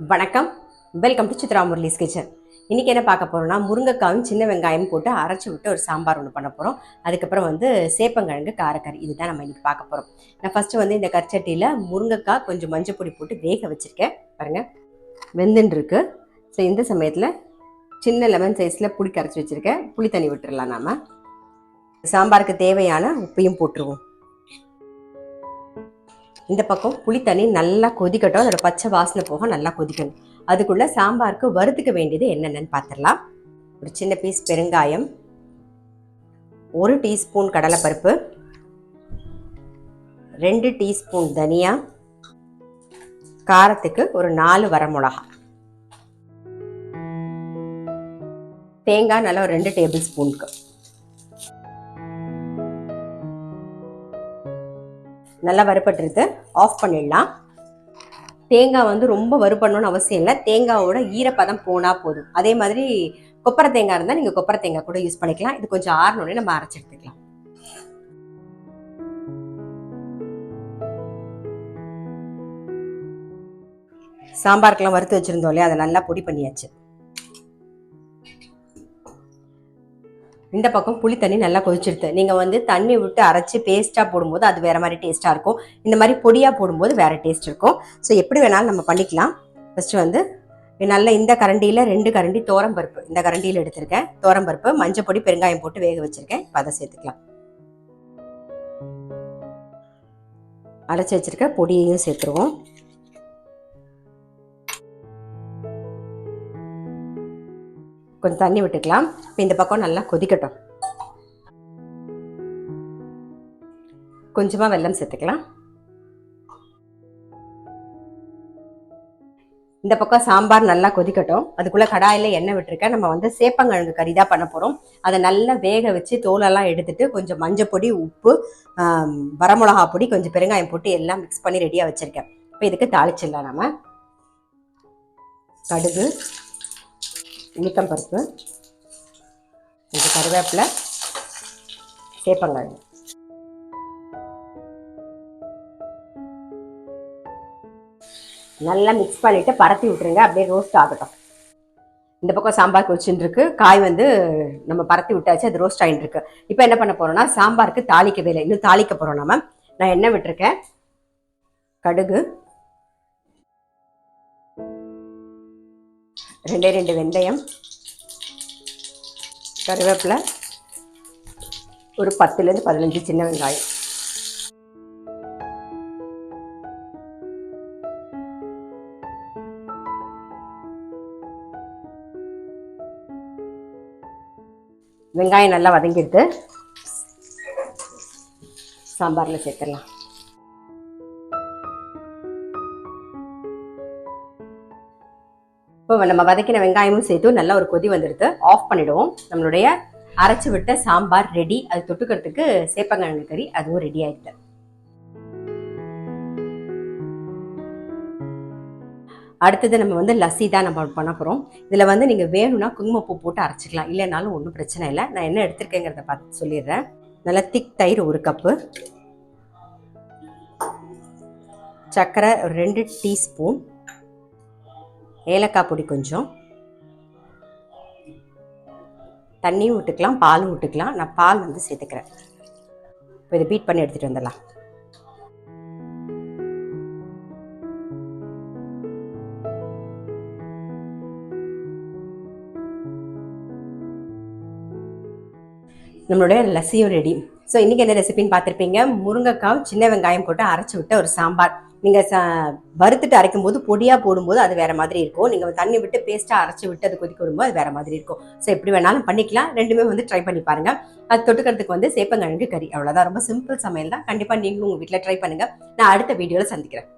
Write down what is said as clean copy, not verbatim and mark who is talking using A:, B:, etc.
A: வணக்கம், welcome to Chitra Murali's kitchen. இன்றைக்கி என்ன பார்க்க போகிறோம்னா, முருங்கைக்காயும் சின்ன வெங்காயம் போட்டு அரைச்சி விட்டு ஒரு சாம்பார் ஒன்று பண்ண போகிறோம். அதுக்கப்புறம் சேப்பங்கிழங்கு காரக்கறி, இதுதான் நம்ம இன்றைக்கி பார்க்க போகிறோம். நான் ஃபஸ்ட்டு இந்த கற்சட்டியில் முருங்கைக்காய் கொஞ்சம் மஞ்சள் பொடி போட்டு வேக வச்சுருக்கேன். பாருங்கள், வெந்துன்னு. ஸோ இந்த சமயத்தில் சின்ன லெமன் சைஸில் புளி கரைச்சி வச்சுருக்கேன். புளி தண்ணி விட்டுடலாம். நாம் சாம்பாருக்கு தேவையான உப்பையும் போட்டுருவோம். இந்த பக்கம் புளி தண்ணி நல்லா கொதிக்கட்டும், அதோட பச்சை வாசனை போக நல்லா கொதிக்கணும். அதுக்குள்ளே சாம்பாருக்கு வறுத்துக்க வேண்டியது என்னென்னு பார்த்துடலாம். ஒரு சின்ன பீஸ் பெருங்காயம், 1 டீஸ்பூன் கடலைப்பருப்பு, 2 டீஸ்பூன் தனியா, காரத்துக்கு ஒரு 4 வரமிளகா, தேங்காய் நல்லா ஒரு 2 டேபிள் ஸ்பூனுக்கு. நல்லா வறுபட்டுருது, ஆஃப் பண்ணிடலாம். தேங்காய் ரொம்ப வறுபடணும்னு அவசியம் இல்லை. தேங்காயோட ஈரப்பதம் போனால் போதும். அதே மாதிரி கொப்பரை தேங்காய் இருந்தால் நீங்கள் கொப்பரை தேங்காய் கூட யூஸ் பண்ணிக்கலாம். இது கொஞ்சம் ஆறணுன்னே நம்ம அரைச்சி எடுத்துக்கலாம். சாம்பாருக்கெல்லாம் வறுத்து வச்சுருந்தோம் இல்லையா, அதை நல்லா பொடி பண்ணியாச்சு. இந்த பக்கம் புளி தண்ணி நல்லா கொதிச்சிருது. நீங்கள் தண்ணி விட்டு அரைச்சி பேஸ்ட்டாக போடும்போது அது வேறு மாதிரி டேஸ்ட்டாக இருக்கும். இந்த மாதிரி பொடியாக போடும்போது வேறு டேஸ்ட் இருக்கும். ஸோ எப்படி வேணாலும் நம்ம பண்ணிக்கலாம். ஃபஸ்ட்டு நல்லா இந்த கரண்டியில் 2 கரண்டி பருப்பு இந்த கரண்டியில் எடுத்திருக்கேன். பருப்பு, மஞ்சள் பொடி, பெருங்காயம் போட்டு வேக வச்சுருக்கேன். இப்போ அதை சேர்த்துக்கலாம். அரைச்சி வச்சுருக்க பொடியையும் சேர்த்துருவோம். கொஞ்சம் தண்ணி விட்டுக்கலாம். இப்போ இந்த பக்கம் நல்லா கொதிக்கட்டும். கொஞ்சமாக வெல்லம் சேர்த்துக்கலாம். இந்த பக்கம் சாம்பார் நல்லா கொதிக்கட்டும். அதுக்குள்ளே கடாயில் எண்ணெய் விட்டுருக்கேன். நம்ம சேப்பங்கிழங்கு கறி தான் பண்ண போகிறோம். அதை நல்லா வேக வச்சு தோலெல்லாம் எடுத்துட்டு கொஞ்சம் மஞ்சள் பொடி, உப்பு, வரமிளகா பொடி, கொஞ்சம் பெருங்காயம் போட்டு எல்லாம் மிக்ஸ் பண்ணி ரெடியாக வச்சுருக்கேன். இப்போ இதுக்கு தாளிச்சிடலாம். நம்ம கடுகு, உளுத்தம் பருப்பு, கொஞ்சம் கருவேப்பிலை, சேப்பங்கிழங்கு, நல்லா மிக்ஸ் பண்ணிவிட்டு பரத்தி விட்டுருங்க. அப்படியே ரோஸ்ட் ஆகட்டும். இந்த பக்கம் சாம்பார் கொதிச்சுட்டு இருக்கு. காய் நம்ம பரத்தி விட்டாச்சு, அது ரோஸ்ட் ஆகிட்டு இருக்கு. இப்போ என்ன பண்ண போகிறோம்னா, சாம்பாருக்கு தாளிக்கவே இல்லை, இன்னும் தாளிக்க போகிறோம். நான் எண்ணெய் விட்டுருக்கேன். கடுகு, 2 வெந்தயம், கருவேப்பிலை, ஒரு 10லேருந்து 15 சின்ன வெங்காயம், வெங்காயம் நல்லா வதங்கிடுது. சாம்பாரில் சேர்த்துடலாம். இப்போ நம்ம வதக்கின வெங்காயமும் சேர்த்து நல்லா ஒரு கொதி வந்துடுது. ஆஃப் பண்ணிவிடுவோம். நம்மளுடைய அரைச்சி விட்ட சாம்பார் ரெடி. அது தொட்டுக்கிறதுக்கு சேப்பங்கிழங்கு கறி அதுவும் ரெடி ஆகிடுது. அடுத்தது நம்ம லஸ்ஸி தான் நம்ம பண்ண போகிறோம். இதில் நீங்கள் வேணும்னா குங்குமப்பூ போட்டு அரைச்சிக்கலாம், இல்லைனாலும் ஒன்றும் பிரச்சனை இல்லை. நான் என்ன எடுத்திருக்கேங்கிறத பார்த்து சொல்லிடுறேன். நல்லா திக் தயிர் 1 கப்பு, சர்க்கரை 2 டீஸ்பூன், ஏலக்காய் பொடி கொஞ்சம், தண்ணியும் விட்டுக்கலாம், பாலும் விட்டுக்கலாம். நான் பால் சேர்த்துக்கிறேன். இப்போ இதை பீட் பண்ணி எடுத்துகிட்டு வந்துடலாம். நம்மளுடைய லஸ்ஸியும் ரெடி. ஸோ இன்றைக்கி என்ன ரெசிபின்னு பார்த்துருப்பீங்க. முருங்கைக்காய், சின்ன வெங்காயம் போட்டு அரைச்சி விட்ட ஒரு சாம்பார். நீங்கள் வறுத்துட்டு அரைக்கும் போது பொடியாக போடும்போது அது வேறு மாதிரி இருக்கும். நீங்கள் தண்ணி விட்டு பேஸ்ட்டாக அரைச்சி விட்டு அது கொதிக்க விடும்போது அது வேறு மாதிரி இருக்கும். ஸோ எப்படி வேணாலும் பண்ணிக்கலாம். ரெண்டுமே ட்ரை பண்ணி பாருங்கள். அது தொட்டுக்கிறதுக்கு சேப்பங்கிழங்கு கறி, அவ்வளோதான். ரொம்ப சிம்பிள் சமையல் தான். கண்டிப்பாக நீங்களும் உங்கள் வீட்டில் ட்ரை பண்ணுங்கள். நான் அடுத்த வீடியோவில் சந்திக்கிறேன்.